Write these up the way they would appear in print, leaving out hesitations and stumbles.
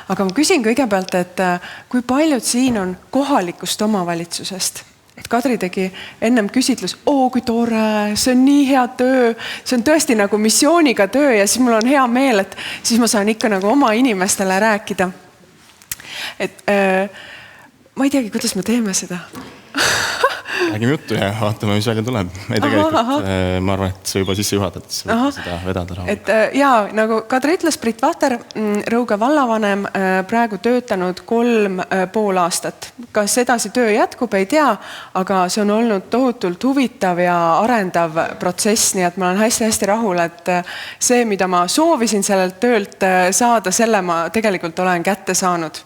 Aga ma küsin kõigepealt, et kui paljud siin on kohalikust omavalitsusest? Et Kadri tegi ennem küsitlus, kui tore, see on nii hea töö, see on tõesti nagu missiooniga töö ja siis mul on hea meel, et siis ma saan ikka nagu oma inimestele rääkida. Et ma ei teagi, kuidas me teeme seda. Räägime juttu ja vaatame, mis välja tuleb. Tegelikult ma arvan, et see juba sisse juhatad, et seda vedada rahu. Et nagu Kadri ütles, Brit Vahter, Rõuge vallavanem, praegu töötanud 3,5 aastat. Kas edasi töö jätkub, ei tea, aga see on olnud tohutult huvitav ja arendav protsess, nii et ma olen hästi rahul, et see, mida ma soovisin sellelt töölt saada, selle ma tegelikult olen kätte saanud.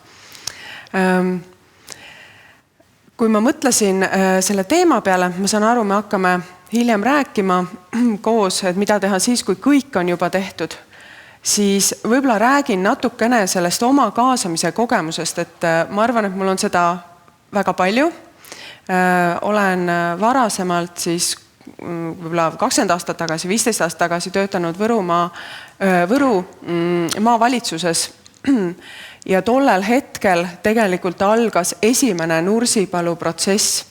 Kui ma mõtlesin selle teema peale, ma saan aru, me hakkame hiljem rääkima koos, et mida teha siis, kui kõik on juba tehtud, siis võib-olla räägin natukene sellest oma kaasamise kogemusest, et ma arvan, et mul on seda väga palju. Olen varasemalt siis võib-olla 20 aastat tagasi, 15 aastat tagasi töötanud Võru maavalitsuses. Ja tollel hetkel tegelikult algas esimene Nursipalu protsess.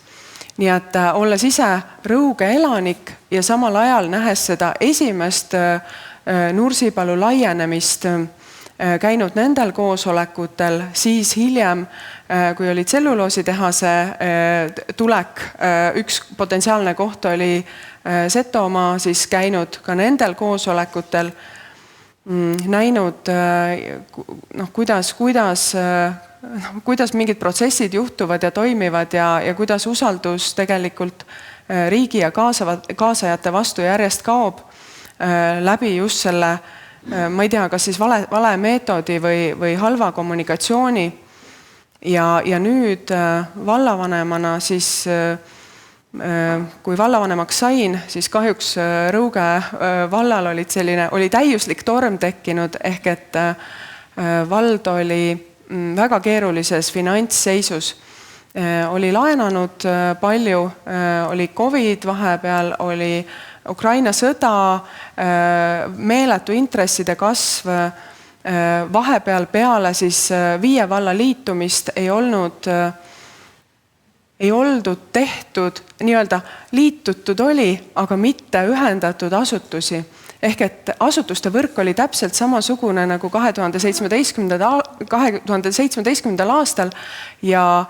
Nii et olles ise Rõuge elanik ja samal ajal nähes seda esimest Nursipalu laienemist, käinud nendel koosolekutel, siis hiljem, kui oli tselluloositehase tulek, üks potentsiaalne koht oli Setomaa, siis käinud ka nendel koosolekutel, näinud, kuidas mingid protsessid juhtuvad ja toimivad ja kuidas usaldus tegelikult riigi ja kaasajate vastu järjest kaob läbi just selle, ma ei tea, kas siis vale meetodi või halva kommunikatsiooni. Ja nüüd vallavanemana siis kui vallavanemaks sain, siis kahjuks Rõuge vallal oli täiuslik torm tekkinud, ehk et vald oli väga keerulises finantsseisus. Oli laenanud palju, oli COVID vahepeal, oli Ukraina sõda, meeletu intresside kasv, vahepeal peale siis 5 valla liitumist ei oldud tehtud, nii-öelda liitutud oli, aga mitte ühendatud asutusi. Ehk et asutuste võrk oli täpselt samasugune nagu 2017. Aastal ja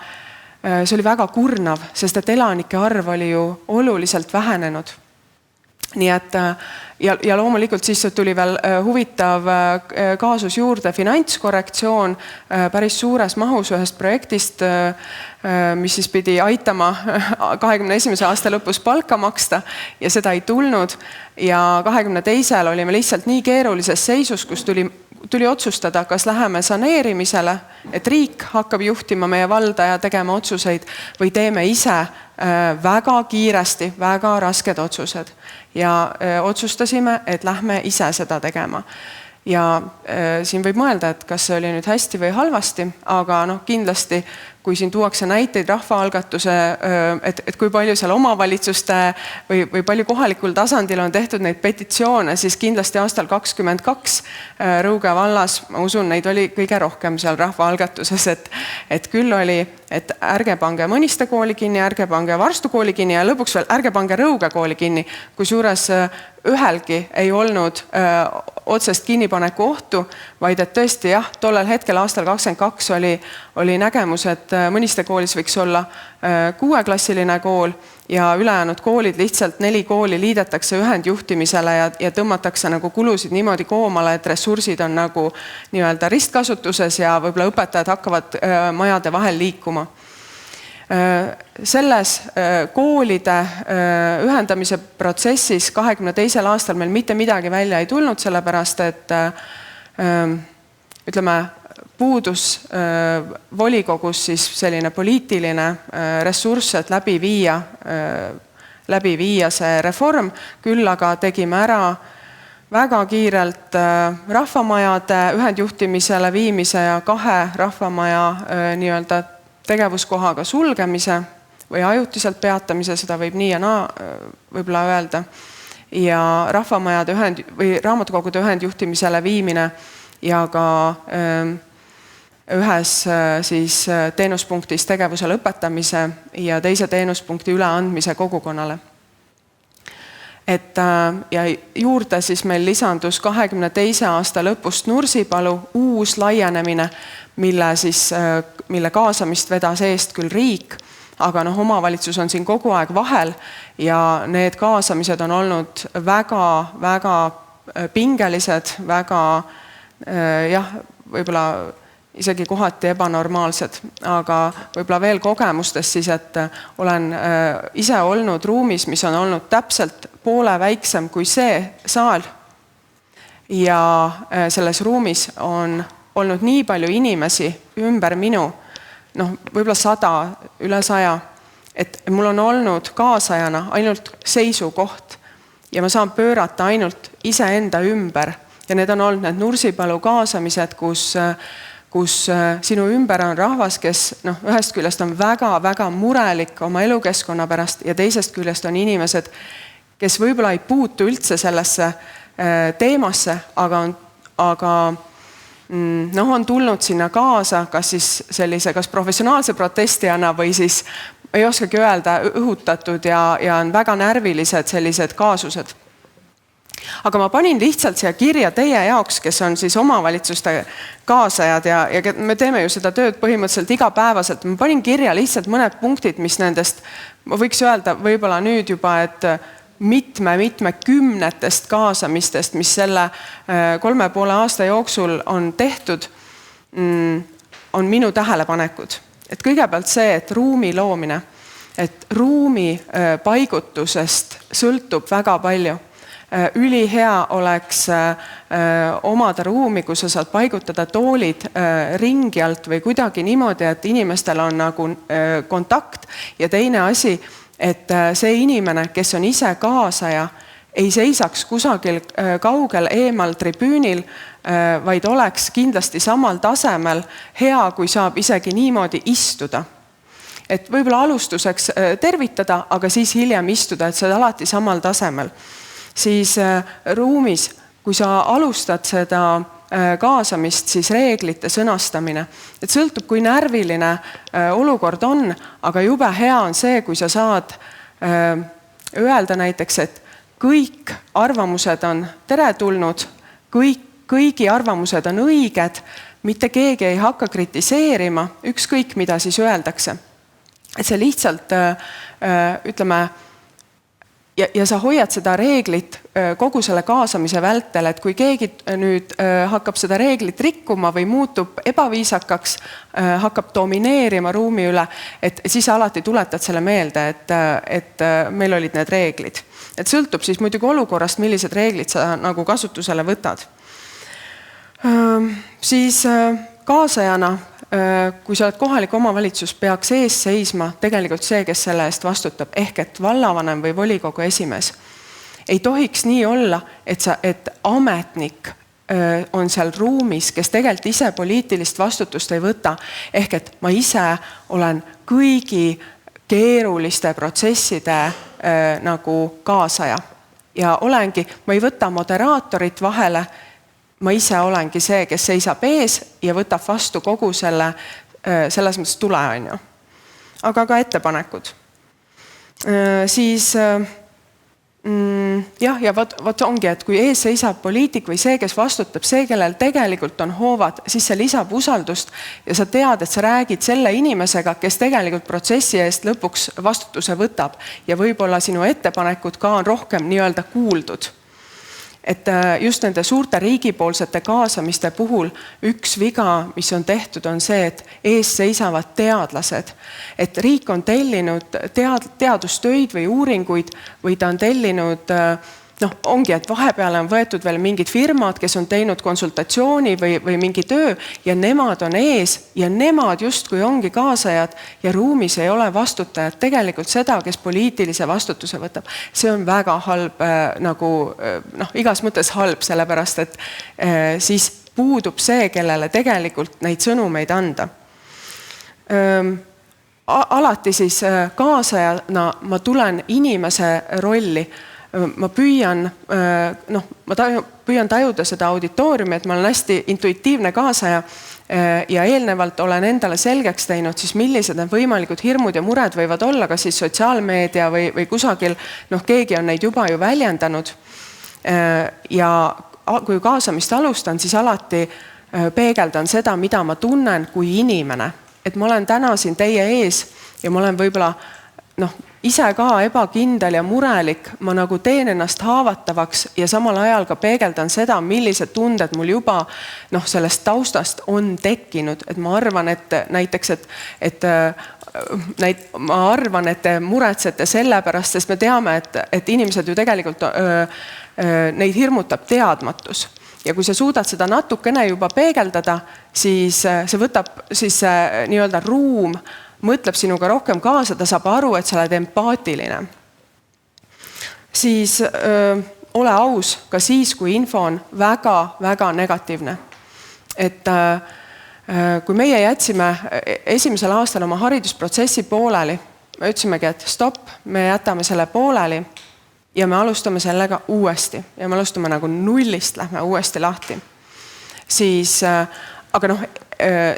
see oli väga kurnav, sest et elanike arv oli ju oluliselt vähenenud. Nii et, ja loomulikult siis tuli veel huvitav kaasus juurde finantskorrektsioon päris suures mahus ühest projektist, mis siis pidi aitama 21. aasta lõpus palka maksta ja seda ei tulnud. Ja 22. olime lihtsalt nii keerulises seisus, kus tuli otsustada, kas läheme saneerimisele, et riik hakkab juhtima meie valda ja tegema otsuseid või teeme ise väga kiiresti, väga rasked otsused. Ja otsustasime, et lähme ise seda tegema. Ja siin võib mõelda, et kas see oli nüüd hästi või halvasti, aga kindlasti, kui siin tuuakse näiteid rahvaalgatuse, et kui palju seal omavalitsuste või palju kohalikul tasandil on tehtud neid petitsioone, siis kindlasti aastal 2022 Rõuge vallas, ma usun, neid oli kõige rohkem seal rahvaalgatuses, et küll oli, et ärge pange Mõniste kooli kinni, ärge pange Varstu kooli kinni ja lõpuks veel ärge pange Rõuge kooli kinni, kusjuures ühelgi ei olnud otsest kinnipaneku ohtu, vaid et tõesti jah, tollel hetkel aastal 2022 oli nägemus, et Mõniste koolis võiks olla 6-klassiline kool ja ülejäänud koolid, lihtsalt 4 kooli liidetakse ühendjuhtimisele ja tõmmatakse nagu kulusid niimoodi koomale, et ressursid on nagu nii-öelda ristkasutuses ja võib-olla õpetajad hakkavad majade vahel liikuma. Selles koolide ühendamise protsessis 22. aastal meil mitte midagi välja ei tulnud, sellepärast et ütleme, puudus volikogus siis selline poliitiline ressurss, et läbi viia see reform, küll aga tegime ära väga kiirelt rahvamajade ühendjuhtimisele viimise ja 2 rahvamaja nii-öelda tegevuskohaga sulgemise või ajutiselt peatamise, seda võib nii ja naa võib-olla öelda, ja rahvamajade või raamatukogude ühendjuhtimisele viimine ja ka ühes siis teenuspunktis tegevuse lõpetamise ja teise teenuspunkti üleandmise kogukonnale. Ja juurde siis meil lisandus 22. aasta lõpust Nursipalu uus laienemine, mille kaasamist vedas eest küll riik, aga omavalitsus on siin kogu aeg vahel ja need kaasamised on olnud väga pingelised, väga võib-olla isegi kohati ebanormaalsed, aga võib-olla veel kogemustest siis, et olen ise olnud ruumis, mis on olnud täpselt poole väiksem kui see saal ja selles ruumis on olnud nii palju inimesi ümber minu, võib-olla 100, üle 100, et mul on olnud kaasajana ainult seisukoht ja ma saan pöörata ainult iseenda ümber ja need on olnud need Nursipalu kaasamised, kus sinu ümber on rahvas, kes ühest küljest on väga murelik oma elukeskkonna pärast ja teisest küljest on inimesed, kes võib-olla ei puutu üldse sellesse teemasse, aga on tulnud sinna kaasa, kas professionaalse protestijana või siis ei oskagi öelda, õhutatud ja on väga närvilised sellised kaasused. Aga ma panin lihtsalt siia kirja teie jaoks, kes on siis omavalitsuste kaasajad ja me teeme ju seda tööd põhimõtteliselt igapäevaselt. Ma panin kirja lihtsalt mõned punktid, mis nendest, ma võiks öelda võib-olla nüüd juba, et mitme kümnetest kaasamistest, mis selle 3,5 aasta jooksul on tehtud, on minu tähelepanekud. Et kõigepealt see, et ruumi loomine, et ruumi paigutusest sõltub väga palju. Ülihea oleks omada ruumi, kus sa saad paigutada toolid ringi alt või kuidagi niimoodi, et inimestel on nagu kontakt ja teine asi, et see inimene, kes on ise kaasaja, ei seisaks kusagil kaugel eemal tribüünil, vaid oleks kindlasti samal tasemel hea, kui saab isegi niimoodi istuda. Et võib-olla alustuseks tervitada, aga siis hiljem istuda, et sa oled alati samal tasemel. Siis ruumis, kui sa alustad seda kaasamist, siis reeglite sõnastamine. Et sõltub, kui närviline olukord on, aga jube hea on see, kui sa saad öelda näiteks, et kõik arvamused on teretulnud, kõigi arvamused on õiged, mitte keegi ei hakka kritiseerima, ükskõik mida siis öeldakse. Et see lihtsalt, ütleme, ja sa hoiad seda reeglit kogu selle kaasamise vältel, et kui keegi nüüd hakkab seda reeglit rikkuma või muutub ebaviisakaks, hakkab domineerima ruumi üle, et siis alati tuletad selle meelde, et meil olid need reeglid. Et sõltub siis muidugi olukorrast, millised reeglid sa nagu kasutusele võtad. Siis kaasajana, kui sa oled kohalik omavalitsus, peaks ees seisma tegelikult see, kes selle eest vastutab, ehk et vallavanem või volikogu esimees. Ei tohiks nii olla, et ametnik on seal ruumis, kes tegelikult ise poliitilist vastutust ei võta, ehk et ma ise olen kõigi keeruliste protsesside nagu kaasaja ja olengi, ma ei võta moderaatorit vahele, ma ise olengi see, kes seisab ees ja võtab vastu kogu selles mõttes tule, on ju. Aga ka ettepanekud. Siis ja võt ongi, et kui ees seisab poliitik või see, kes vastutab, see, kellel tegelikult on hoovad, siis see lisab usaldust ja sa tead, et sa räägid selle inimesega, kes tegelikult protsessi eest lõpuks vastutuse võtab ja võib-olla sinu ettepanekud ka on rohkem nii-öelda kuuldud. Et just nende suurte riigipoolsete kaasamiste puhul üks viga, mis on tehtud, on see, et ees seisavad teadlased. Et riik on tellinud teadustöid või uuringuid või ta on tellinud, ongi, et vahepeale on võetud veel mingid firmad, kes on teinud konsultatsiooni või mingi töö ja nemad on ees ja nemad justkui ongi kaasajad ja ruumis ei ole vastutajad. Tegelikult seda, kes poliitilise vastutuse võtab, see on väga halb, igas mõttes halb, sellepärast, et siis puudub see, kellele tegelikult neid sõnumeid anda. Alati siis kaasajana ma tulen inimese rolli. ma püüan tajuda seda auditooriumi, et ma olen hästi intuitiivne kaasaja ja eelnevalt olen endale selgeks teinud siis, millised need võimalikud hirmud ja mured võivad olla, kas siis sotsiaalmeedia või kusagil, keegi on neid juba ju väljendanud. Ja kui kaasamist alustan, siis alati peegeldan seda, mida ma tunnen kui inimene. Et ma olen täna siin teie ees ja ma olen võib-olla ise ka ebakindel ja murelik, ma nagu teen ennast haavatavaks ja samal ajal ka peegeldan seda, millised tunded mul juba sellest taustast on tekkinud. Et ma arvan, et näiteks, ma arvan, et te muretsete selle pärast, sest me teame, et inimesed ju tegelikult neid hirmutab teadmatus. Ja kui sa suudad seda natukene juba peegeldada, siis see võtab siis nii-öelda ruum, mõtleb sinuga rohkem kaasa, ta saab aru, et sa oled empaatiline. Siis ole aus ka siis, kui info on väga negatiivne. Et kui meie jätsime esimesel aastal oma haridusprotsessi pooleli, me ütlesimegi, et stopp, me jätame selle pooleli ja me alustame sellega uuesti. Ja me alustame nagu nullist, lähme uuesti lahti. Siis, aga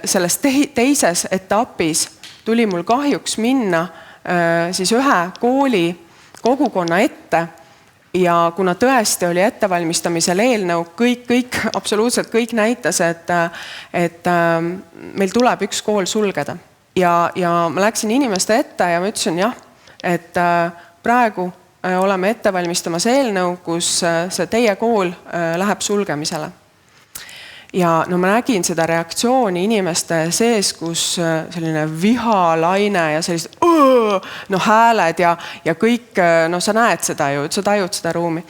selles teises etapis tuli mul kahjuks minna siis ühe kooli kogukonna ette ja kuna tõesti oli ettevalmistamisel eelnõu, absoluutselt kõik näitas, et meil tuleb üks kool sulgeda. Ja ma läksin inimeste ette ja ma ütlesin jah, et praegu oleme ettevalmistamas eelnõu, kus see teie kool läheb sulgemisele. Ja ma nägin seda reaktsiooni inimeste sees, kus selline vihalaine ja sellised hääled ja kõik, sa näed seda ju, sa tajud seda ruumi.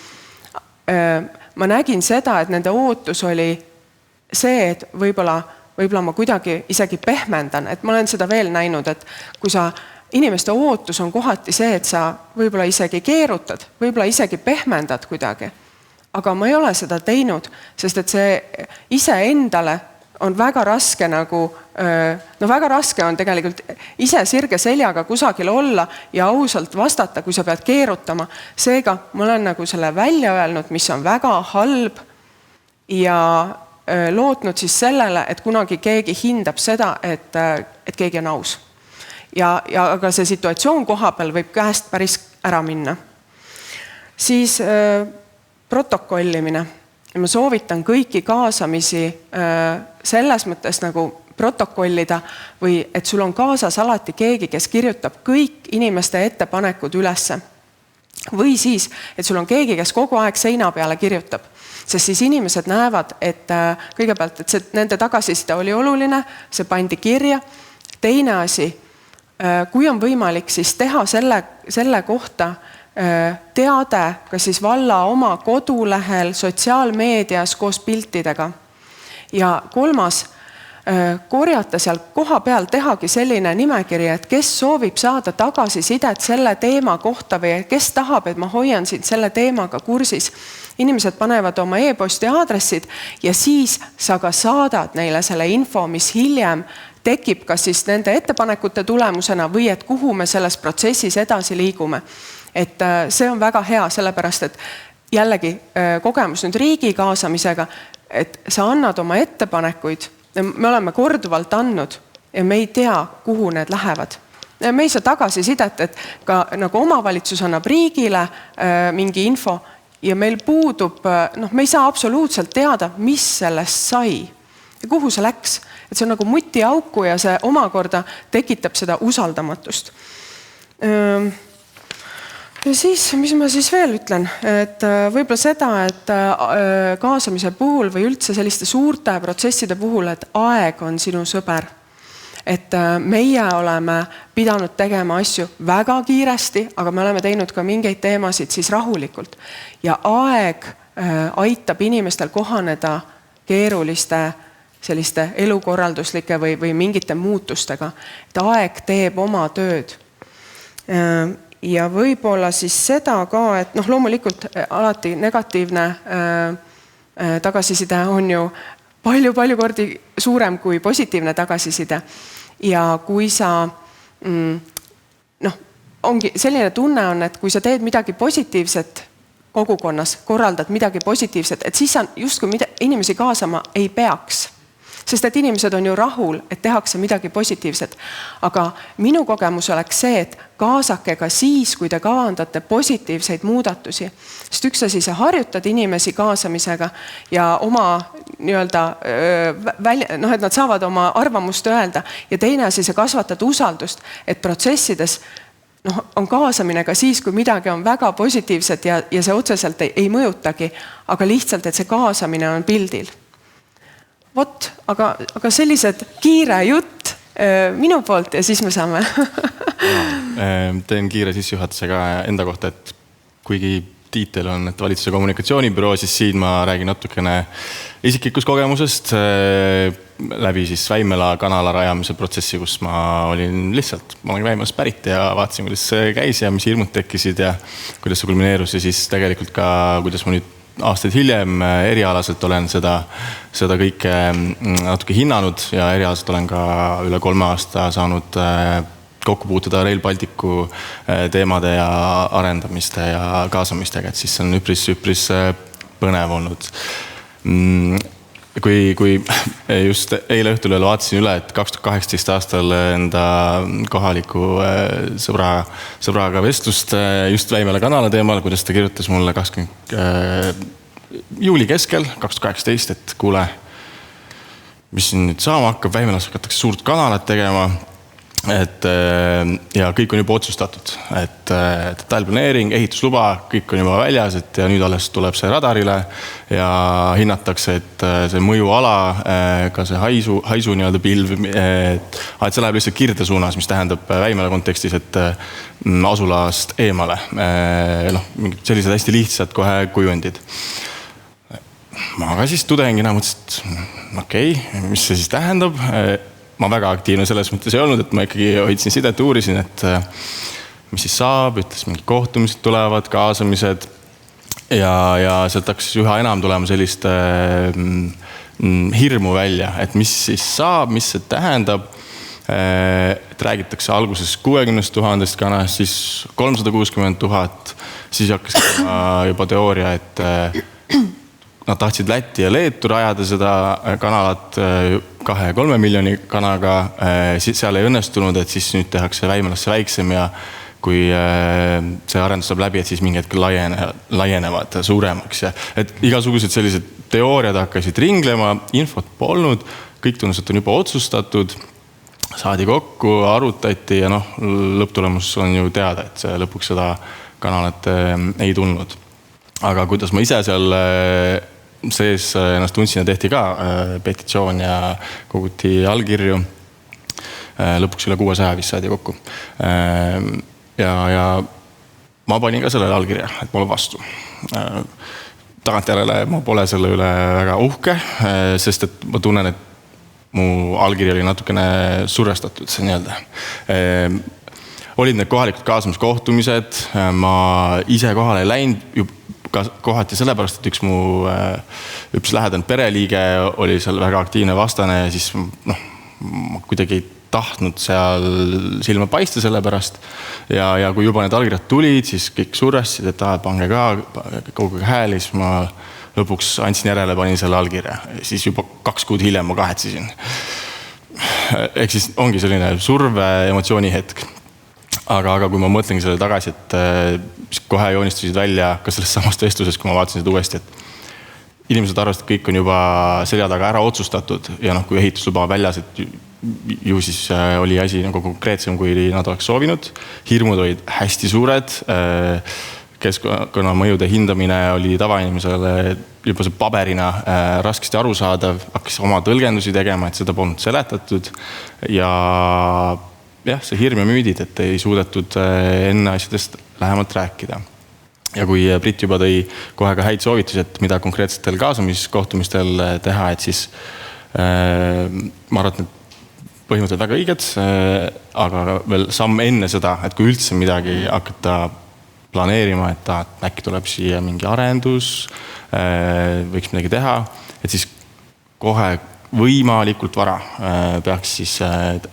Ma nägin seda, et nende ootus oli see, et võib-olla ma kuidagi isegi pehmendan, et ma olen seda veel näinud, et kui sa inimeste ootus on kohati see, et sa võib-olla isegi keerutad, võib-olla isegi pehmendad kuidagi. Aga ma ei ole seda teinud, sest et see ise endale on väga raske väga raske on tegelikult ise sirge seljaga kusagil olla ja ausalt vastata, kui sa pead keerutama. Seega ma olen nagu selle välja öelnud, mis on väga halb ja lootnud siis sellele, et kunagi keegi hindab seda, et keegi on aus. Aga see situatsioon kohapeal võib käest päris ära minna. Siis protokollimine. Ma soovitan kõiki kaasamisi selles mõttes nagu protokollida või et sul on kaasas alati keegi, kes kirjutab kõik inimeste ettepanekud ülesse. Või siis, et sul on keegi, kes kogu aeg seina peale kirjutab. Sest siis inimesed näevad, et kõigepealt, et nende tagasiside oli oluline, see pandi kirja. Teine asi, kui on võimalik, siis teha selle kohta teade, kas siis valla oma kodulehel, sotsiaalmeedias koos piltidega. Ja kolmas, korjata seal koha peal, tehagi selline nimekiri, et kes soovib saada tagasisidet selle teema kohta või kes tahab, et ma hoian sind selle teemaga kursis. Inimesed panevad oma e-posti aadressid ja siis sa ka saadad neile selle info, mis hiljem tekib kas siis nende ettepanekute tulemusena või et kuhu me selles protsessis edasi liigume. Et see on väga hea, sellepärast, et jällegi kogemus nüüd riigi kaasamisega, et sa annad oma ettepanekuid, me oleme korduvalt andnud ja me ei tea, kuhu need lähevad. Me ei saa tagasisidet, et ka nagu omavalitsus annab riigile mingi info ja meil puudub, me ei saa absoluutselt teada, mis sellest sai ja kuhu see läks. Et see on nagu mutiauku ja see omakorda tekitab seda usaldamatust. Ja siis, mis ma siis veel ütlen, et võib-olla seda, et kaasamise puhul või üldse selliste suurte protsesside puhul, et aeg on sinu sõber. Et meie oleme pidanud tegema asju väga kiiresti, aga me oleme teinud ka mingeid teemasid siis rahulikult. Ja aeg aitab inimestel kohaneda keeruliste selliste elukorralduslike või mingite muutustega. Et aeg teeb oma tööd. Ja võib-olla siis seda ka, et loomulikult alati negatiivne tagasiside on ju palju kordi suurem kui positiivne tagasiside. Ja kui sa, ongi selline tunne on, et kui sa teed midagi positiivset, kogukonnas korraldad midagi positiivset, et siis sa justkui inimesi kaasama ei peaks. Sest et inimesed on ju rahul, et tehakse midagi positiivset. Aga minu kogemus oleks see, et kaasake ka siis, kui te kavandate positiivseid muudatusi. Sest üks asi, sa harjutad inimesi kaasamisega ja oma et nad saavad oma arvamust öelda. Ja teine asi, sa kasvatad usaldust, et protsessides on kaasamine ka siis, kui midagi on väga positiivset ja see otseselt ei mõjutagi, aga lihtsalt, et see kaasamine on pildil. Vot, aga sellised kiire jutt minu poolt ja siis me saame. Teen kiire sissejuhatuse ka enda kohta, et kuigi tiitel on, et valitsuse kommunikatsioonibüroo, siis siin ma räägin natukene isiklikust kogemusest läbi siis Väimela kanala rajamise protsessi, kus ma olin Väimelast pärit ja vaatasin, kuidas see käis ja mis hirmud tekkisid ja kuidas see kulmineerus ja siis tegelikult ka, kuidas ma nüüd aastaid hiljem erialaselt olen seda kõike natuke hinnanud ja erialaselt olen ka üle 3 aasta saanud kokku puutuda Rail Balticu teemade ja arendamiste ja kaasamistega, et siis see on üpris põnev olnud. Kui just eile õhtul veel vaatasin üle, et 2018 aastal enda kohaliku sõbraga vestlust just Väimela kanala teemal, kuidas ta kirjutas mulle 20 juuli keskel 2018, et kuule, mis siin nüüd saama hakkab, Väimelas hakatakse suurt kanalat tegema, ja kõik on juba otsustatud, et detailplaneering, ehitusluba, kõik on juba väljas, et ja nüüd alles tuleb see radarile ja hinnatakse, et see mõjuala, ka see haisu nii-öelda pilv, et see läheb lihtsalt kirde suunas, mis tähendab Väimela kontekstis, et asulast eemale. Mingid sellised hästi lihtsad kohe kujundid. Ma ka siis tudengina mõtlesin, et okei, mis see siis tähendab? Ma väga aktiivne selles mõttes ei olnud, et ma ikkagi hoidsin sidet, uurisin, et mis siis saab, ütles mingi kohtumised tulevad, kaasamised ja sealt hakkas üha enam tulema sellist hirmu välja, et mis siis saab, mis see tähendab, et räägitakse alguses 60 000 kanast, siis 360 000, siis hakkas juba teooria, et nad tahtsid Läti ja Leetu rajada seda kanalat 2-3 miljoni kanaga, seal ei õnnestunud, et siis nüüd tehakse Väimelasse väiksem ja kui see arendus saab läbi, et siis mingi hetkel laienevad suuremaks. Et igasugused sellised teooriad hakkasid ringlema, infot polnud, kõik tunnes, et on juba otsustatud, saadi kokku, arutati ja lõpptulemus on ju teada, et see lõpuks seda kanalat ei tulnud. Aga kuidas ma ise seal sees ennast tundsin ja tehti ka petitsioon ja koguti allkirju. Lõpuks üle 600 vist saadi kokku. Ja ma panin ka sellele allkirja, et ma olen vastu. Tagantjärele ma pole selle üle väga uhke, sest et ma tunnen, et mu allkiri oli natukene survestatud, see nii-öelda. Olid need kohalikud kaasamiskohtumised, ma ise kohale ei läinud kohati sellepärast, et üks lähedane pereliige oli seal väga aktiivne vastane ja siis ma kuidagi ei tahtnud seal silma paista sellepärast ja kui juba need allkirjad tulid, siis kõik survestasid, et pange ka kogu hääli, siis ma lõpuks andsin järele, panin selle allkirja. Siis juba 2 kuud hiljem ma kahetsesin. Ehk siis ongi selline surve emotsiooni hetk. Aga kui ma mõtlengi selle tagasi, et kohe joonistusid välja ka sellest samast vestlusest, kui ma vaatasin seda uuesti, et inimesed arvasid, et kõik on juba selja taga ära otsustatud ja kui ehitusluba väljas, et ju siis oli asi konkreetsem, kui nad oleks soovinud. Hirmud olid hästi suured, keskkonnamõjude hindamine oli tavainimesele juba see paberina raskesti arusaadav, hakkas oma tõlgendusi tegema, et seda polnud seletatud ja see hirm ja müüdid, et ei suudetud enne asjadest lähemalt rääkida. Ja kui Brit juba tõi kohe ka häid soovitusi, et mida konkreetsetel kaasamiskohtumistel teha, et siis ma arvan, et need põhimõtted väga õiged, aga veel samm enne seda, et kui üldse midagi hakata planeerima, et äkki tuleb siia mingi arendus, võiks midagi teha, et siis kohe võimalikult vara peaks siis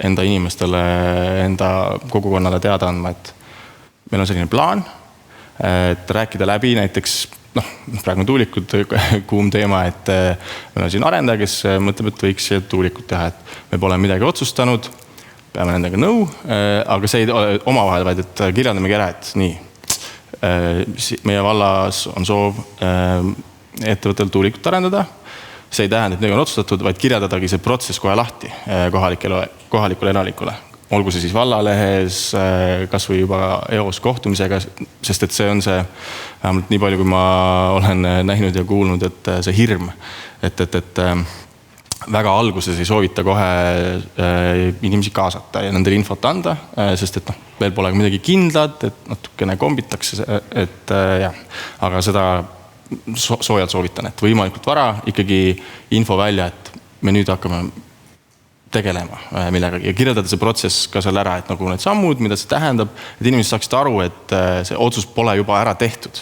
enda inimestele, enda kogukonnale teada andma, et meil on selline plaan, et rääkida läbi näiteks, praegu on tuulikud kuum teema, et meil on siin arendaja, kes mõtleb, et võiks tuulikut teha, et me pole midagi otsustanud, peame nendega nõu, aga see ei ole omavahel, vaid et kirjandamegi ära, et nii, meie vallas on soov ettevõttel tuulikut arendada. See ei tähenda, et neil on otsustatud, vaid kirjadadagi see protsess kohe lahti kohalikule elanikule. Olgu see siis vallalehes, kas või juba EOS kohtumisega, sest et see on see, vähemalt nii palju, kui ma olen näinud ja kuulnud, et see hirm, et väga alguses ei soovita kohe inimesi kaasata ja nendele infot anda, sest et veel pole midagi kindlat, et natukene kombitakse, et jah, aga seda soojalt soovitan, et võimalikult vara ikkagi info välja, et me nüüd hakkame tegelema millegagi ja kirjeldada see protsess ka seal ära, et nagu need sammud, mida see tähendab, et inimesed saaksid aru, et see otsus pole juba ära tehtud.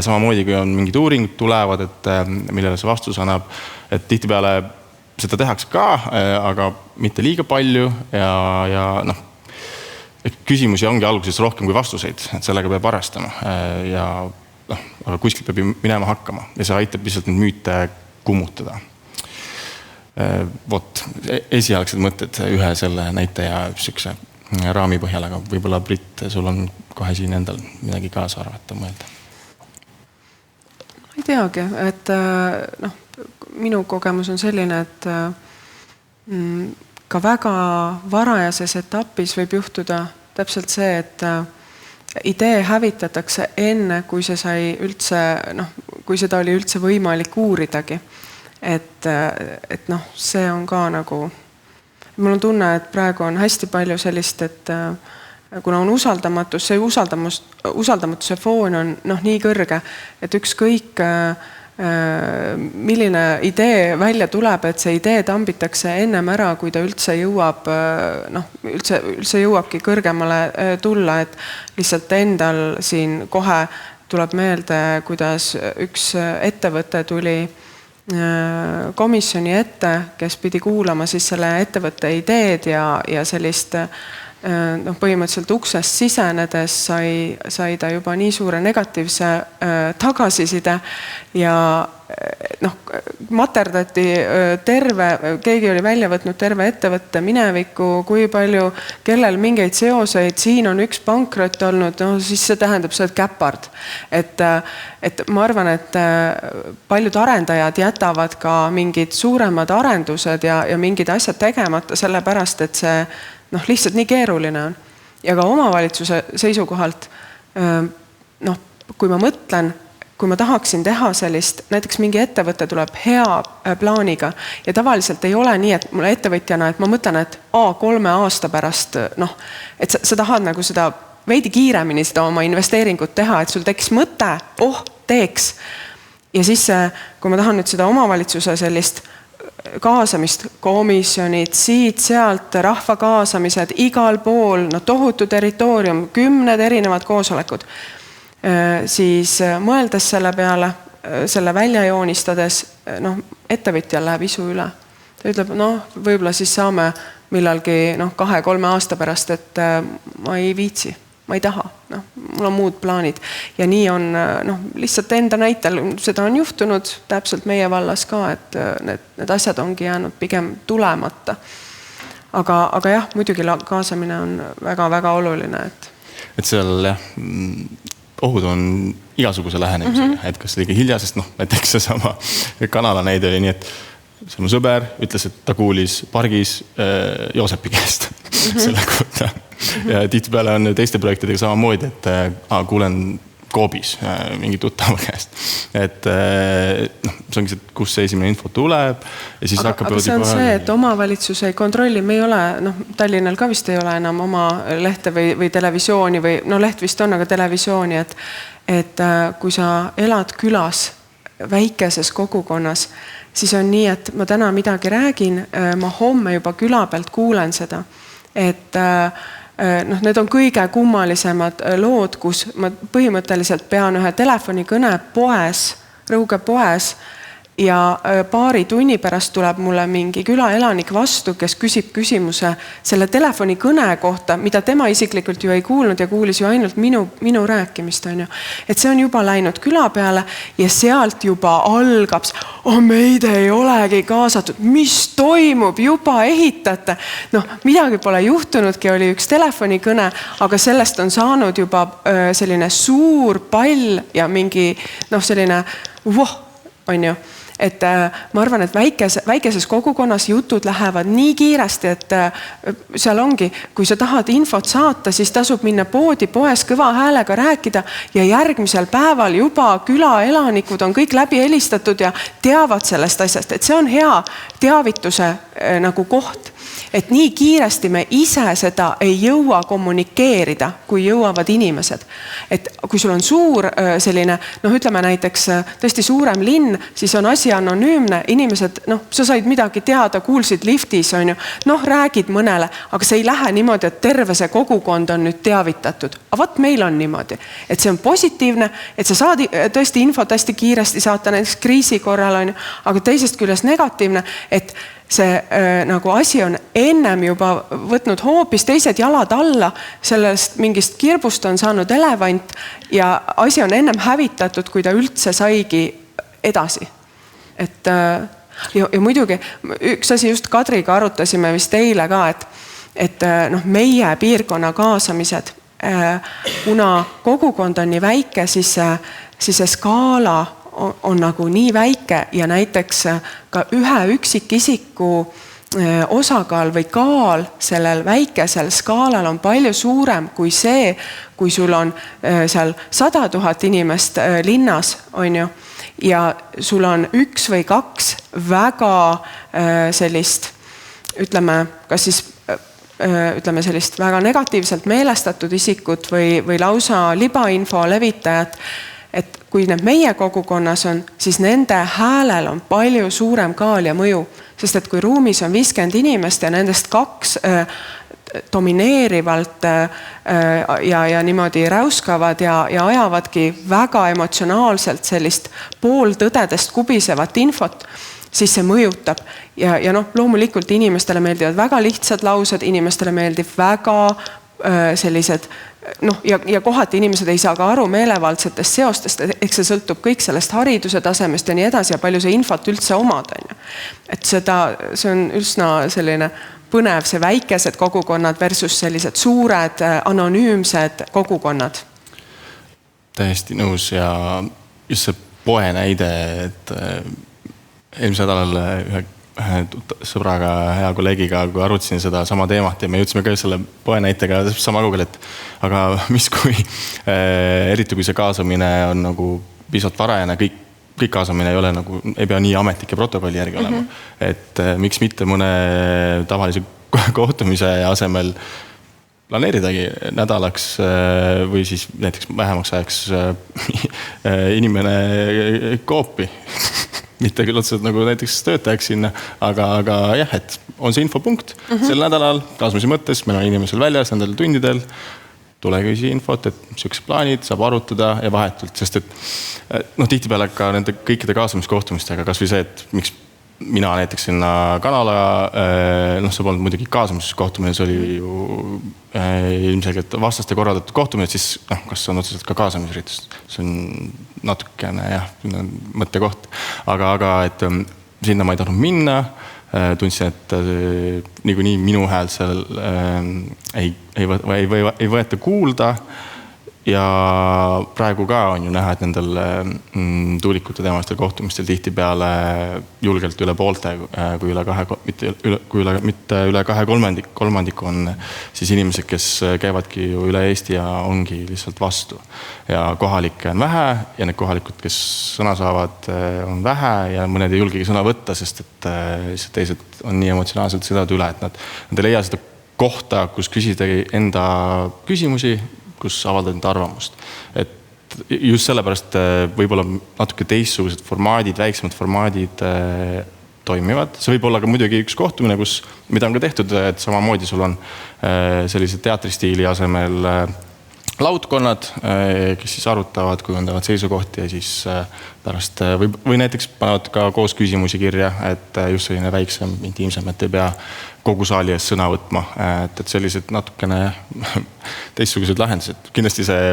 Samamoodi, kui on mingid uuringud tulevad, et millele see vastus annab, et tihtipeale seda tehakse ka, aga mitte liiga palju ja küsimusi ongi alguses rohkem kui vastuseid, et sellega peab arvestama ja aga kuskilt peab minema hakkama ja see aitab lihtsalt neid müüte kummutada. Vot, esialgsed mõtted ühe selle näitaja sükse raami põhjal, aga võib-olla Brit, sul on kohe siin endal midagi kaasa arvata mõelda. Ma ei teagi, et minu kogemus on selline, et ka väga varajases etapis võib juhtuda täpselt see, et idee hävitatakse enne, kui see sai üldse, kui seda oli üldse võimalik uuridagi. Et see on ka nagu, mul on tunne, et praegu on hästi palju sellist, et kuna on usaldamatus, see usaldamatuse foon on nii kõrge, et ükskõik milline idee välja tuleb, et see idee tambitakse ennem ära, kui ta üldse jõuab, üldse jõuabki kõrgemale tulla, et lihtsalt endal siin kohe tuleb meelde, kuidas üks ettevõte tuli komisjoni ette, kes pidi kuulama siis selle ettevõtte ideed ja sellist põhimõtteliselt uksest sisenedes sai ta juba nii suure negatiivse tagasiside ja materdati keegi oli välja võtnud terve ettevõtte minevikku, kui palju, kellel mingeid seoseid, siin on üks pankrot olnud, siis see tähendab see, et käpard. Et ma arvan, et paljud arendajad jätavad ka mingid suuremad arendused ja mingid asjad tegemata sellepärast, et see lihtsalt nii keeruline on. Ja ka omavalitsuse seisukohalt, kui ma mõtlen, kui ma tahaksin teha sellist, näiteks mingi ettevõte tuleb hea plaaniga ja tavaliselt ei ole nii, et mulle ettevõtjana, et ma mõtlen, et 3 aasta pärast, et sa tahad nagu seda veidi kiiremini seda oma investeeringut teha, et sul tekkis mõte, teeks. Ja siis, kui ma tahan nüüd seda omavalitsuse sellist kaasamist, komisjonid, siit, sealt, rahva kaasamised, igal pool, tohutu territoorium, 10 erinevad koosolekud, siis mõeldes selle peale, selle välja joonistades, ettevõtjal läheb isu üle. Ta ütleb, võib-olla siis saame millalgi 2-3 aasta pärast, et ma ei viitsi, ma ei taha, mul on muud plaanid. Ja nii on lihtsalt enda näitel, seda on juhtunud täpselt meie vallas ka, et need asjad ongi jäänud pigem tulemata. Aga jah, muidugi kaasamine on väga-väga oluline. Et seal ohud on igasuguse lähenemisega, et kas liiga hilja, sest näiteks see sama kanala näide oli nii, et see mu sõber ütles, et ta kuulis pargis Joosepi käest selle kohta. Ja tihtipeale on teiste projektidega samamoodi, et kuulen Koobis mingi tuttava käest. Et see ongi see, kus see esimene info tuleb. Ja siis aga see on see, et omavalitsus ei kontrolli, me ei ole, Tallinnal ka vist ei ole enam oma lehte või televisiooni või, leht vist on, aga televisiooni, et kui sa elad külas väikeses kogukonnas, siis on nii, et ma täna midagi räägin, ma homme juba küla pealt kuulen seda, et need on kõige kummalisemad lood, kus ma põhimõtteliselt pean ühe telefonikõne poes, Rõuge poes ja paari tunni pärast tuleb mulle mingi külaelanik vastu, kes küsib küsimuse selle telefonikõne kohta, mida tema isiklikult ju ei kuulnud ja kuulis ju ainult minu rääkimist, on ju. Et see on juba läinud küla peale ja sealt juba algab, meid ei olegi kaasatud, mis toimub, juba ehitate. Midagi pole juhtunudki, oli üks telefonikõne, aga sellest on saanud juba selline suur pall ja mingi selline on ju. Et ma arvan, et väikeses kogukonnas jutud lähevad nii kiiresti, et seal ongi, kui sa tahad infot saata, siis tasub minna poes kõva häälega rääkida ja järgmisel päeval juba külaelanikud on kõik läbi helistatud ja teavad sellest asjast, et see on hea teavituse nagu koht. Et nii kiiresti me ise seda ei jõua kommunikeerida, kui jõuavad inimesed. Et kui sul on suur selline, ütleme näiteks tõesti suurem linn, siis on asi anonüümne, inimesed, sa said midagi teada, kuulsid liftis, on ju, räägid mõnele, aga see ei lähe niimoodi, et terve see kogukond on nüüd teavitatud. Aga vaat meil on niimoodi, et see on positiivne, et sa saad tõesti infot hästi kiiresti saata näiteks kriisi korral, on ju, aga teisest küljest negatiivne, et see nagu asi on ennem juba võtnud hoopis teised jalad alla, sellest mingist kirbust on saanud elevant ja asi on ennem hävitatud, kui ta üldse saigi edasi. Et, ja muidugi, üks asi just Kadriga arutasime vist eile ka, et meie piirkonna kaasamised, kuna kogukond on nii väike, siis see skaala on nagu nii väike ja näiteks ka ühe üksikisiku osakaal või kaal sellel väikesel skaalal on palju suurem kui see, kui sul on seal 100 000 inimest linnas, on ju, ja sul on 1 või 2 väga sellist, ütleme, kas siis sellist väga negatiivselt meelestatud isikut või lausa libainfo levitajat, et kui need meie kogukonnas on, siis nende häälel on palju suurem kaal ja mõju. Sest et kui ruumis on 50 inimest ja nendest 2 domineerivalt ja niimoodi räuskavad ja ajavadki väga emotsionaalselt sellist pooltõdedest kubisevat infot, siis see mõjutab. Ja loomulikult inimestele meeldivad väga lihtsad laused, inimestele meeldib väga sellised ja kohati inimesed ei saa ka aru meelevaldsetest seostest, eks see sõltub kõik sellest hariduse tasemest ja nii edasi ja palju see infot üldse omad on. Et see on üsna selline põnev, see väikesed kogukonnad versus sellised suured anonüümsed kogukonnad. Täiesti nõus ja just see poe näide, et eelmisel nädalal ühe sõbraga, hea kolleegiga, kui arutasin seda sama teemat ja me jõudsime ka selle poe näitega sama kaugel, et aga mis kui, eriti kui see kaasamine on nagu pisut varajane, kõik kaasamine ei ole nagu, ei pea nii ametlike protokolli järgi olema. Et miks mitte mõne tavalise kohtumise asemel planeeridagi nädalaks või siis näiteks vähemaks ajaks inimene koopi. Mitte küll otseselt nagu näiteks töötajaks sinna, aga jah, et on see infopunkt sel nädalal kaasamise mõttes, meil on inimesel väljas nendel tundidel, tule küsi infot, et sellised plaanid saab arutada ja vahetult, sest et tihtipeale ka nende kõikide kaasamiskohtumistega, kas või see, et miks mina näiteks sinna kanala, see polnud muidugi kaasamiskohtumine, see oli ju ilmselgelt vastaste korraldatud kohtumine, siis kas on otseselt ka kaasamisüritus, see on natukene mõttekoht, aga et sinna ma ei tahtnud minna, tundsin, et niikuinii minu hääl seal ei võeta kuulda ja praegu ka on ju näha, et nendel tuulikute teemastel kohtumistel tihtipeale julgelt üle poolte, kui mitte üle 2/3 on siis inimesed, kes käivadki ju üle Eesti ja ongi lihtsalt vastu. Ja kohalikke on vähe ja need kohalikud, kes sõna saavad, on vähe ja mõned ei julgegi sõna võtta, sest et teised on nii emotsionaalselt sõdad üle, et nad ei leia seda kohta, kus küsida enda küsimusi, kus avaldad enda arvamust. Et just sellepärast võib-olla natuke teistsugused formaadid, väiksemad formaadid toimivad. See võib olla ka muidugi üks kohtumine, mida on ka tehtud, et samamoodi sul on sellise teatristiili asemel laudkonnad, kes siis arutavad, kujundavad seisukohti ja siis pärast või näiteks panevad ka koos küsimusi kirja, et just selline väiksem, intiimsem, et ei pea kogu saali ees sõna võtma, et sellised natukene teistsugused lahendused. Kindlasti see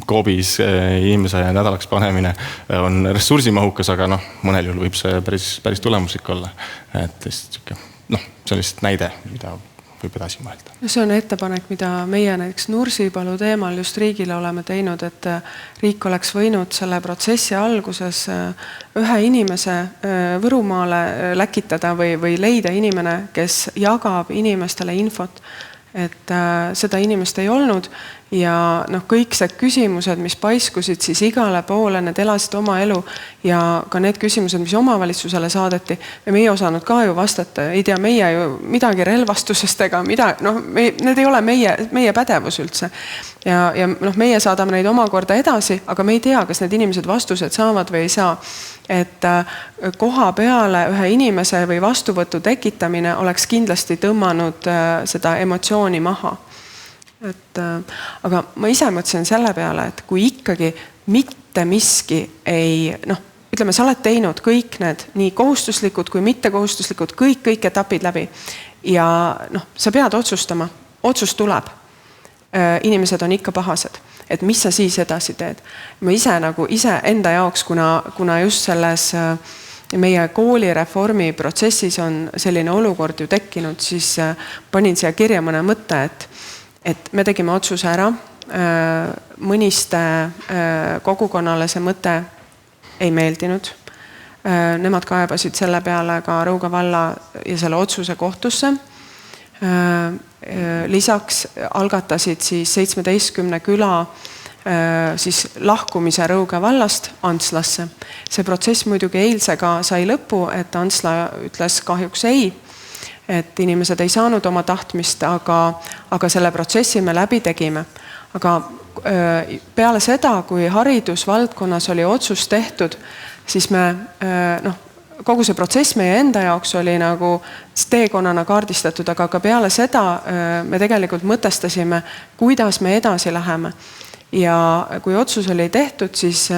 koobis inimese nädalaks panemine on ressursimahukas, aga mõnel juhul võib see päris tulemuslik olla. Et see on lihtsalt näide, mida võib edasi mõelda. See on ettepanek, mida meie näiteks Nursipalu teemal just riigile oleme teinud, et riik oleks võinud selle protsessi alguses ühe inimese Võrumaale läkitada või leida inimene, kes jagab inimestele infot, et seda inimest ei olnud ja kõik see küsimused, mis paiskusid siis igale poole, need elasid oma elu ja ka need küsimused, mis omavalitsusele saadeti ja meie osanud ka ju vastata, ei tea meie ju midagi relvastusest ega need ei ole meie pädevus üldse ja meie saadame neid omakorda edasi, aga me ei tea, kas need inimesed vastused saavad või ei saa, et koha peale ühe inimese või vastuvõtu tekitamine oleks kindlasti tõmmanud seda emotsiooni maha. Aga ma ise mõtlesin selle peale, et kui ikkagi mitte miski ei, ütleme, sa oled teinud kõik need nii kohustuslikud kui mittekohustuslikud, kõik etapid läbi ja sa pead otsustama, otsus tuleb. Inimesed on ikka pahased, et mis sa siis edasi teed. Ma ise enda jaoks, kuna just selles meie koolireformi protsessis on selline olukord ju tekkinud, siis panin siia kirja mõne mõtte, et me tegime otsuse ära, mõniste kogukonnale see mõte ei meeldinud. Nemad kaebasid selle peale ka Rõuge valla ja selle otsuse kohtusse. Lisaks algatasid siis 17 küla siis lahkumise Rõuge vallast Antslasse. See protsess muidugi eilsega sai lõpu, et Antsla ütles kahjuks ei, et inimesed ei saanud oma tahtmist, aga selle protsessi me läbi tegime. Aga peale seda, kui haridusvaldkonnas oli otsus tehtud, siis me, kogu see protsess meie enda jaoks oli nagu teekonnana kaardistatud, aga ka peale seda me tegelikult mõtestasime, kuidas me edasi läheme. Ja kui otsus oli tehtud, siis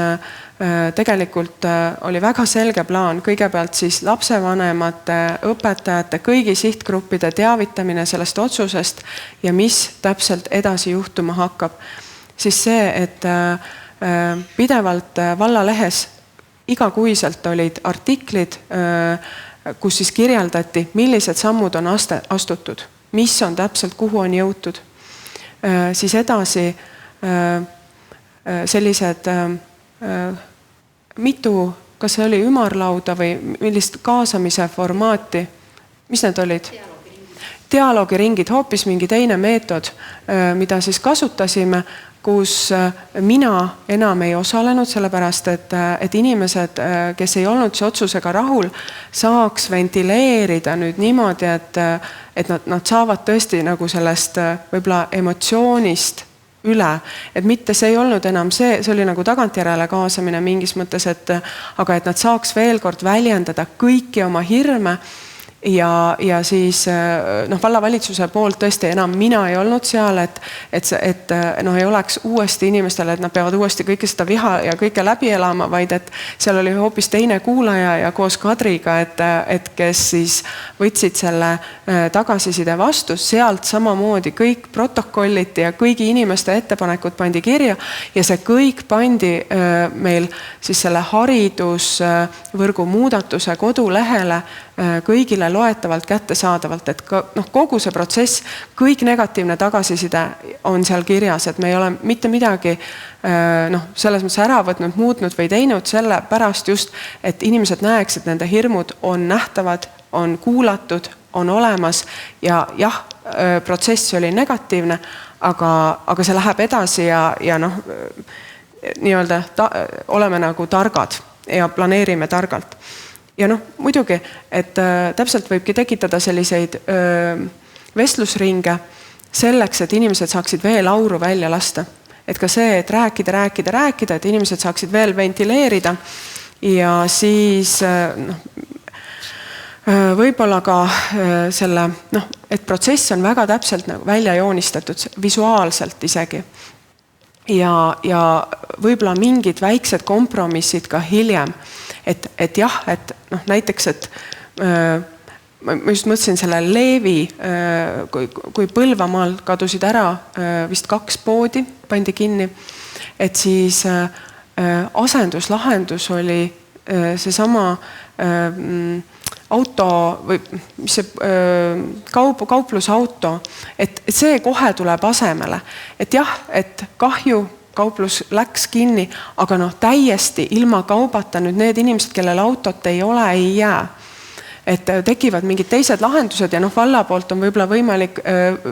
tegelikult oli väga selge plaan, kõigepealt siis lapsevanemate, õpetajate, kõigi sihtgruppide teavitamine sellest otsusest ja mis täpselt edasi juhtuma hakkab. Siis see, et pidevalt vallalehes igakuiselt olid artiklid, kus siis kirjeldati, millised sammud on astutud, mis on täpselt, kuhu on jõutud. Siis edasi sellised mitu, kas see oli ümarlauda või millist kaasamise formaati, mis need olid? Dialoogiringid, hoopis mingi teine meetod, mida siis kasutasime, kus mina enam ei osalenud, sellepärast, et inimesed, kes ei olnud see otsusega rahul, saaks ventileerida nüüd niimoodi, et nad saavad tõesti nagu sellest võib-olla emotsioonist üle, et mitte see ei olnud enam see oli nagu tagantjärele kaasamine mingis mõttes, aga et nad saaks veel kord väljendada kõiki oma hirme ja siis vallavalitsuse poolt tõesti enam mina ei olnud seal, et ei oleks uuesti inimestele, et nad peavad uuesti kõike seda viha ja kõike läbi elama, vaid et seal oli hoopis teine kuulaja ja koos Kadriga, et kes siis võtsid selle tagasiside vastu, sealt samamoodi kõik protokolliti ja kõigi inimeste ettepanekud pandi kirja ja see kõik pandi meil siis selle haridusvõrgu muudatuse kodulehele kõigile loetavalt kättesaadavalt, et kogu see protsess, kõik negatiivne tagasiside on seal kirjas, et me ei ole mitte midagi selles mõttes ära võtnud, muutnud või teinud selle pärast just, et inimesed näeks, et nende hirmud on nähtavad, on kuulatud, on olemas ja jah, protsess oli negatiivne, aga see läheb edasi ja nii-öelda oleme nagu targad ja planeerime targalt. Ja muidugi, et täpselt võibki tekitada selliseid vestlusringe selleks, et inimesed saaksid veel auru välja lasta. Et ka see, et rääkida, et inimesed saaksid veel ventileerida ja siis võib-olla ka selle, et protsess on väga täpselt nagu välja joonistatud, visuaalselt isegi. Ja võib-olla mingid väiksed kompromissid ka hiljem. Et jah, et näiteks, et ma just mõtlesin selle Leevi, kui Põlvamaal kadusid ära vist 2 poodi, pandi kinni, et siis asenduslahendus oli seesama auto või mis see kauplusauto, et see kohe tuleb asemele. Et jah, et kahju, kauplus läks kinni, aga täiesti ilma kaubata nüüd need inimesed, kellel autot ei ole, ei jää. Et tekivad mingid teised lahendused ja valla poolt on võib-olla võimalik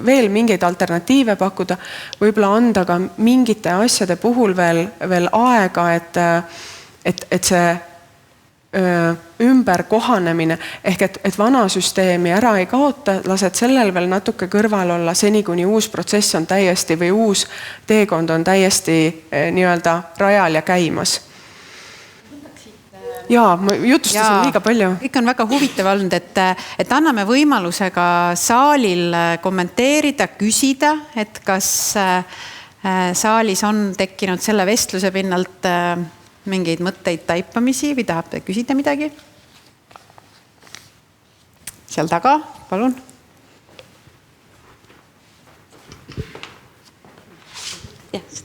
veel mingeid alternatiive pakkuda, võib-olla anda ka mingite asjade puhul veel aega, et see ümber kohanemine ehk et vana süsteemi ära ei kaota, lased sellel veel natuke kõrval olla seni, kuni uus protsess on täiesti või uus teekond on täiesti nii-öelda rajal ja käimas. Jaa, ma jutustasin liiga palju. Kõik on väga huvitav olnud, et anname võimaluse ka saalil kommenteerida, küsida, et kas saalis on tekkinud selle vestluse pinnalt mingeid mõtteid taipamisi või tahab küsida midagi? Seal taga, palun. Jah,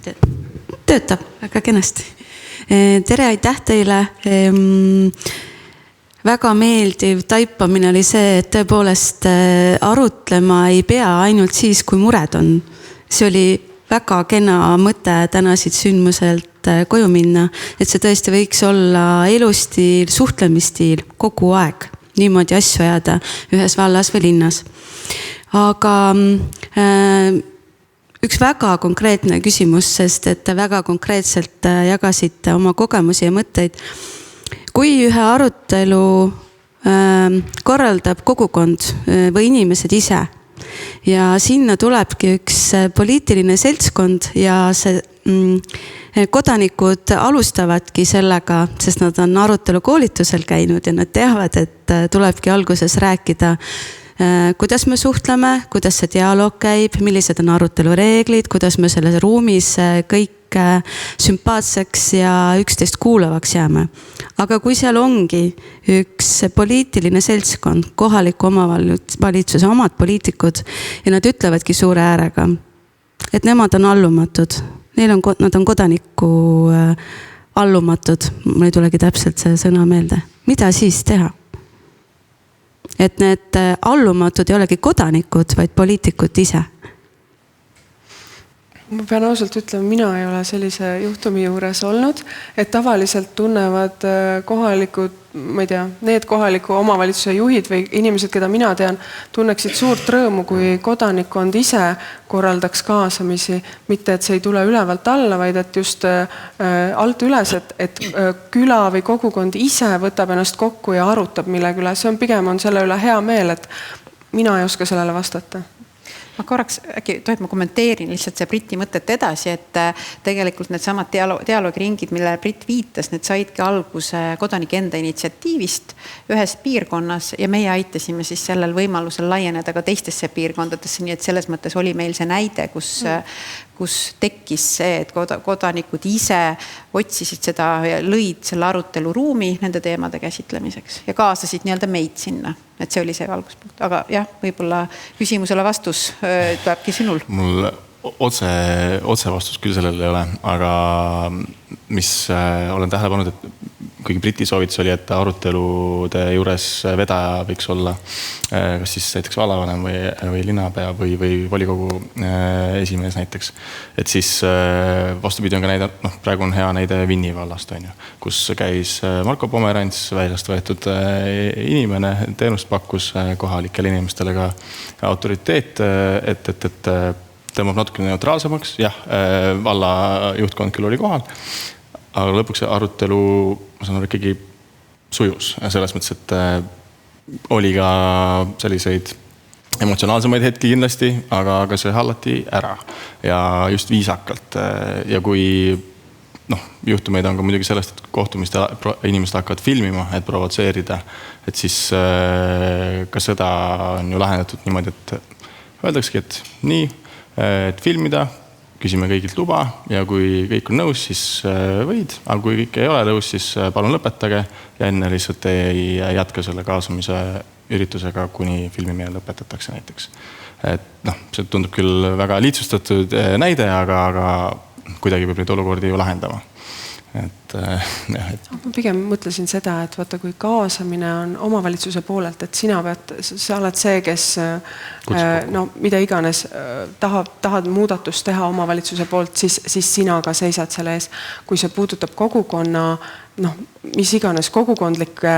töötab väga kenasti. Tere, aitäh teile. Väga meeldiv taipamine oli see, et tõepoolest arutlema ei pea ainult siis, kui mured on. See oli väga kena mõte täna siit sündmuselt koju minna, et see tõesti võiks olla elustiil, suhtlemisstiil kogu aeg. Niimoodi asju ajada ühes vallas või linnas. Aga üks väga konkreetne küsimus, sest et väga konkreetselt jagasite oma kogemusi ja mõtteid. Kui ühe arutelu korraldab kogukond või inimesed ise ja sinna tulebki üks poliitiline seltskond ja see kodanikud alustavadki sellega, sest nad on arutelu koolitusel käinud ja nad teavad, et tulebki alguses rääkida kuidas me suhtleme, kuidas see dialoog käib, millised on arutelu reeglid, kuidas me selles ruumis kõik sümpaatseks ja üksteist kuulavaks jääme. Aga kui seal ongi üks poliitiline seltskond, kohaliku omavalitsuse omad poliitikud ja nad ütlevadki suure äärega, et nemad on allumatud, nad on kodaniku allumatud, mul ei tulegi täpselt see sõna meelde. Mida siis teha? Et need allumatud ei olegi kodanikud, vaid poliitikud ise. Ma pean ausalt ütlema, mina ei ole sellise juhtumi juures olnud, et tavaliselt tunnevad kohalikud, ma ei tea, need kohaliku omavalitsuse juhid või inimesed, keda mina tean, tunneksid suurt rõõmu, kui kodanikkond ise korraldaks kaasamisi, mitte et see ei tule ülevalt alla, vaid et just alt üles, et küla või kogukond ise võtab ennast kokku ja arutab millegi üle. See on pigem selle üle hea meel, et mina ei oska sellele vastata. Ma korraks, äkki tohib ma kommenteerin lihtsalt see Briti mõtet edasi, et tegelikult need samad dialoogiringid, mille Brit viitas, need saidki alguse kodanike enda initsiatiivist ühes piirkonnas ja meie aitasime siis sellel võimalusel laieneda ka teistesse piirkondadesse, nii et selles mõttes oli meil see näide, kus tekkis see, et kodanikud ise otsisid seda ja lõid selle arutelu ruumi nende teemade käsitlemiseks ja kaasasid nii-öelda meid sinna. Et see oli see alguspunkt. Aga jah, võib-olla küsimusele vastus tulebki sinul. Mul otse vastus küll sellele ei ole, aga mis olen tähele pannud, et kuigi Briti soovitus oli, et arutelude juures vedaja võiks olla kas siis näiteks vallavanem või linnapea või volikogu esimees näiteks. Et siis vastupidi on ka näide, praegu on hea näide Vinni vallast, kus käis Marko Pomerants, väljast võetud inimene, teenust pakkus kohalikele inimestele ka autoriteet, et tõmbab natuke neutraalsemaks. Jah, valla juhtkond küll oli kohal, aga lõpuks arutelu, ma saan aru, ikkagi sujus. Selles mõttes, et oli ka selliseid emotsionaalsemaid hetki kindlasti, aga see hallati ära ja just viisakalt. Ja kui juhtumeid on ka muidugi sellest, et kohtumiste inimesed hakkavad filmima, et provotseerida. Et siis ka seda on ju lahendatud niimoodi, et öeldakski, et nii, et filmida, küsime kõigilt luba ja kui kõik on nõus, siis võid, aga kui kõik ei ole nõus, siis palun lõpetage ja enne lihtsalt ei jätka selle kaasamise üritusega, kuni filmimine lõpetatakse näiteks. Et see tundub küll väga lihtsustatud näide, aga kuidagi peab neid olukordi ju lahendama. Ma pigem mõtlesin seda, et vaata, kui kaasamine on omavalitsuse poolelt, et sa oled see, kes mida iganes tahad muudatust teha omavalitsuse poolt, siis sina ka seisad selle ees. Kui see puudutab kogukonna, mis iganes kogukondlikke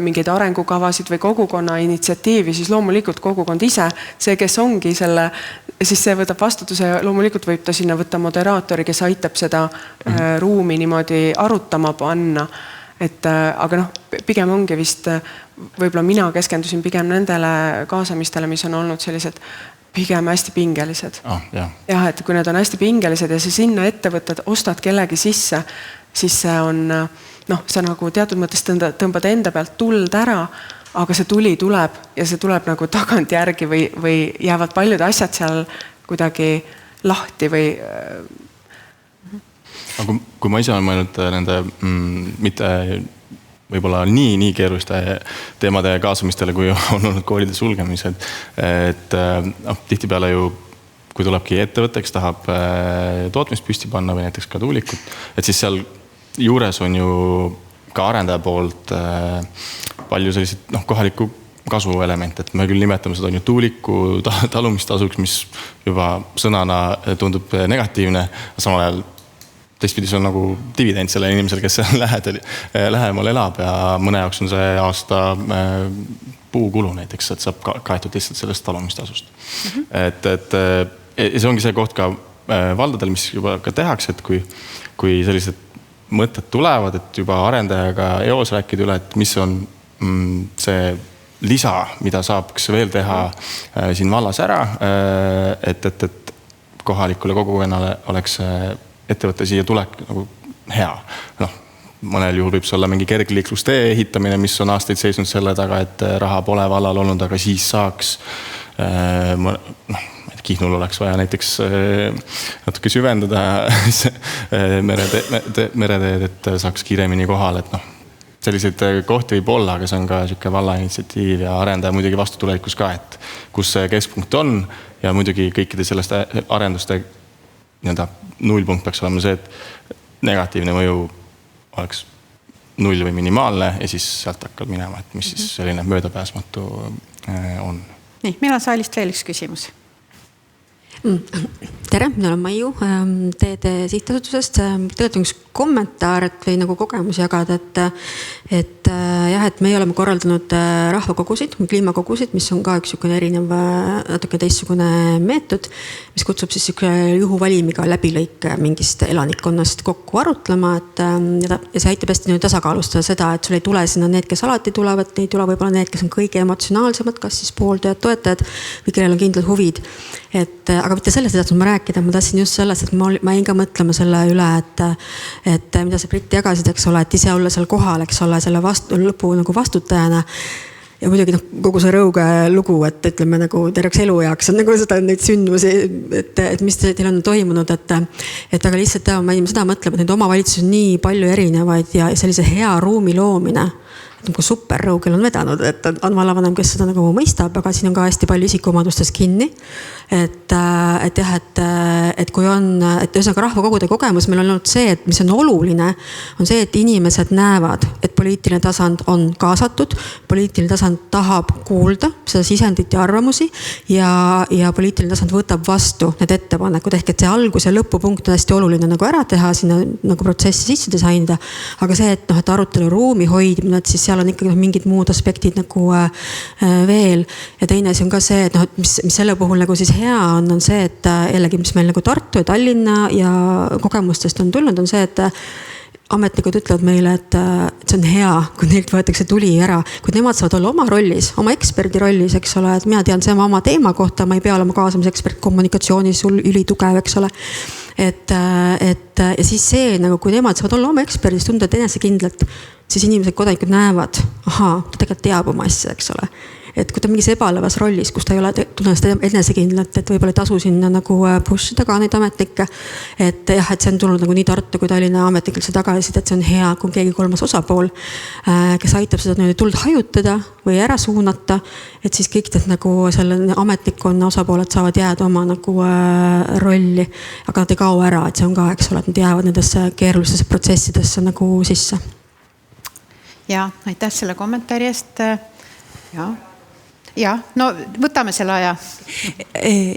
mingeid arengukavasid või kogukonna initsiatiivi, siis loomulikult kogukond ise, see, kes ongi selle, siis see võtab vastutuse ja loomulikult võib ta sinna võtta moderaatori, kes aitab seda ruumi niimoodi arutama panna. Aga pigem ongi vist, võib-olla mina keskendusin pigem nendele kaasamistele, mis on olnud sellised pigem hästi pingelised. Jah, et kui need on hästi pingelised ja see sinna ettevõtted ostad kellegi sisse, siis see on, sa nagu teatud mõttes tõmbad enda pealt tuld ära, aga see tuli tuleb ja see tuleb nagu tagant järgi või jäävad paljud asjad seal kuidagi lahti või... Aga kui ma ise olen mõelnud nende mitte võib-olla nii keeruliste teemade kaasamistele, kui on olnud koolide sulgemised, et tihtipeale ju, kui tulebki ettevõte, kes tahab tootmist püsti panna või näiteks ka tuulikut, et siis seal juures on ju ka arendaja poolt palju selliseid kohaliku kasuelement, et me küll nimetame seda on ju tuuliku talumistasuks, mis juba sõnana tundub negatiivne, samal ajal teistpidi see on nagu dividend selle inimesele, kes lähemal elab ja mõne jaoks on see aasta puukulu näiteks, et saab kaetud lihtsalt sellest talumistasust. Et see ongi see koht ka valdadel, mis juba ka tehakse, et kui sellised mõtted tulevad, et juba arendajaga eos rääkida üle, et mis on see lisa, mida saaks veel teha siin vallas ära, et kohalikule kogukonnale oleks ettevõtte siia tulek nagu hea. Mõnel juhul võib see olla mingi kergliiklustee ehitamine, mis on aastaid seisnud selle taga, et raha pole vallal olnud, aga siis saaks Kihnul oleks vaja näiteks natuke süvendada mereteed, et saaks kiiremini kohal, et selliseid kohti võib olla, aga see on ka selline valla initsiatiiv ja arendaja muidugi vastu tulevikus ka, et kus see keskpunkt on ja muidugi kõikide sellest arenduste nullpunkt peaks olema see, et negatiivne mõju oleks 0 või minimaalne ja siis sealt hakkab minema, et mis siis selline möödapääsmatu on. Nii, meil on saalist veel üks küsimus. Tere, mina olen Maiu TD sihtasutusest. Tegelikult on üks kommentaar või nagu kogemus jagada, et meie oleme korraldanud rahvakogusid, kliimakogusid, mis on ka üks erinev, natuke teistsugune meetod, mis kutsub siis juhuvalimiga läbilõik mingist elanikkonnast kokku arutlema, ja see aitab hästi tasakaalustada seda, et sul ei tule sinna need, kes alati tulevad, ei tule võib-olla need, kes on kõige emotsionaalsemad, kas siis pooldajad, toetajad või kellel on kindlad huvid. Aga mitte sellest ei tahtnud ma rääkida, ma tahtsin just sellest, et ma jäin ka mõtlema selle üle, et mida see Britt jagasid, eks ole, et ise olla seal kohal, eks ole, selle lõpu nagu vastutajana. Ja muidugi kogu see Rõuge lugu, et ütleme nagu terveks elu jaoks on nagu seda neid sündmusi, et mis teil on toimunud, et aga lihtsalt ma seda mõtlema, et neid omavalitsusi on nii palju erinevaid ja sellise hea ruumi loomine, nagu super Rõugel on vedanud, et on vallavanem, kes seda nagu mõistab, aga siin on ka hästi palju isikuomadustes kinni. Et kui on, et ühesõnaga rahvakogude kogemus meil on olnud see, et mis on oluline, on see, et inimesed näevad, et poliitiline tasand on kaasatud, poliitiline tasand tahab kuulda seda sisendit ja arvamusi ja poliitiline tasand võtab vastu need ettepanekud, ehk et see algus ja lõpupunkt on hästi oluline nagu ära teha, sinna nagu protsessi sisse disainida, aga see, et arutelu ruumi hoidmine, et siis seal on ikkagi mingid muud aspektid nagu veel ja teine asi on ka see, et mis selle puhul nagu siis hea on see, et jällegi, mis meil nagu Tartu ja Tallinna ja kogemustest on tulnud, on see, et ametnikud ütlevad meile, et see on hea, kui neilt võetakse tuli ära, kui nemad saavad olla oma rollis, oma eksperdi rollis, eks ole, et mina tean see oma teema kohta, ma ei pea olema kaasamisekspert kommunikatsioonis, sul ülitugev, eks ole. ja siis see nagu, kui nemad saavad olla oma eksperdis, tunda enesekindlalt, siis inimesed, kodanikud näevad, ahaa, ta tegelikult teab oma asja, eks ole. Et kui ta mingis ebalevas rollis, kus ta ei ole tunne seda enesekindlalt, et võib-olla ei tasu sinna nagu pushida ka neid ametnikke. Et jah, et see on tulnud nagu nii Tartu kui Tallinna ametnikul see tagalisid, et see on hea, kui on keegi kolmas osapool, kes aitab seda tuld hajutada või ära suunata, et siis kõik need nagu selle ametnikkonna osapooled saavad jääda oma nagu rolli, aga nad ei kao ära, et see on ka, eks ole, et nad jäävad nendesse keerulistesse protsessidesse nagu sisse. Ja, aitäh selle kommentaari eest. Ja, no võtame selle aja.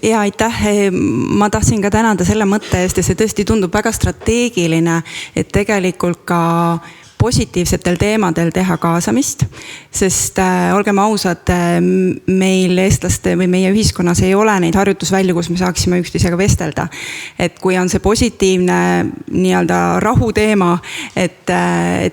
Ja aitäh, ma tahtsin ka tänada selle mõtte eest ja see tõesti tundub väga strateegiline, et tegelikult ka positiivsetel teemadel teha kaasamist, sest olgem ausad, meil eestlaste või meie ühiskonnas ei ole neid harjutusvälju, kus me saaksime üksteisega vestelda. Et kui on see positiivne nii-öelda rahu teema, et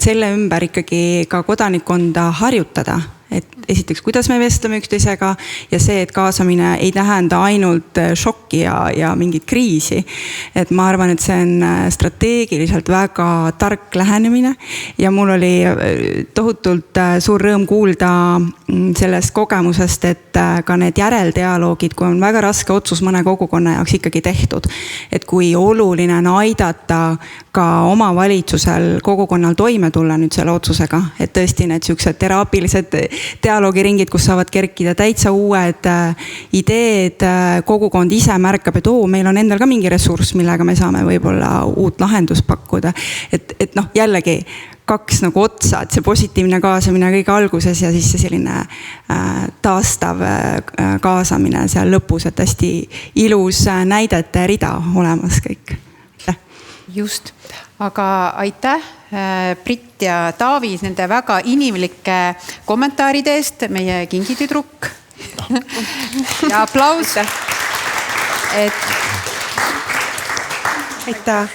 selle ümber ikkagi ka kodanikkonda harjutada. Et esiteks, kuidas me vestleme üksteisega ja see, et kaasamine ei tähenda ainult šokki ja mingit kriisi. Et ma arvan, et see on strateegiliselt väga tark lähenemine ja mul oli tohutult suur rõõm kuulda sellest kogemusest, et ka need järeldialoogid, kui on väga raske otsus mõne kogukonna jaoks ikkagi tehtud, et kui oluline on aidata ka oma valitsusel kogukonnal toime tulla nüüd selle otsusega, et tõesti need siuksed teraapilised dialoogiringid, kus saavad kerkida täitsa uued ideed, kogukond ise märkab, et meil on endal ka mingi ressurss, millega me saame võib-olla uut lahendust pakkuda. Et noh, jällegi kaks nagu otsa, et see positiivne kaasamine kõige alguses ja siis see selline taastav kaasamine seal lõpus, et hästi ilus näidete rida olemas kõik. Just, aga aitäh Brit ja Taavi nende väga inimlike kommentaaride eest, meie kingitüdruk. Ja aplaus. Aitäh.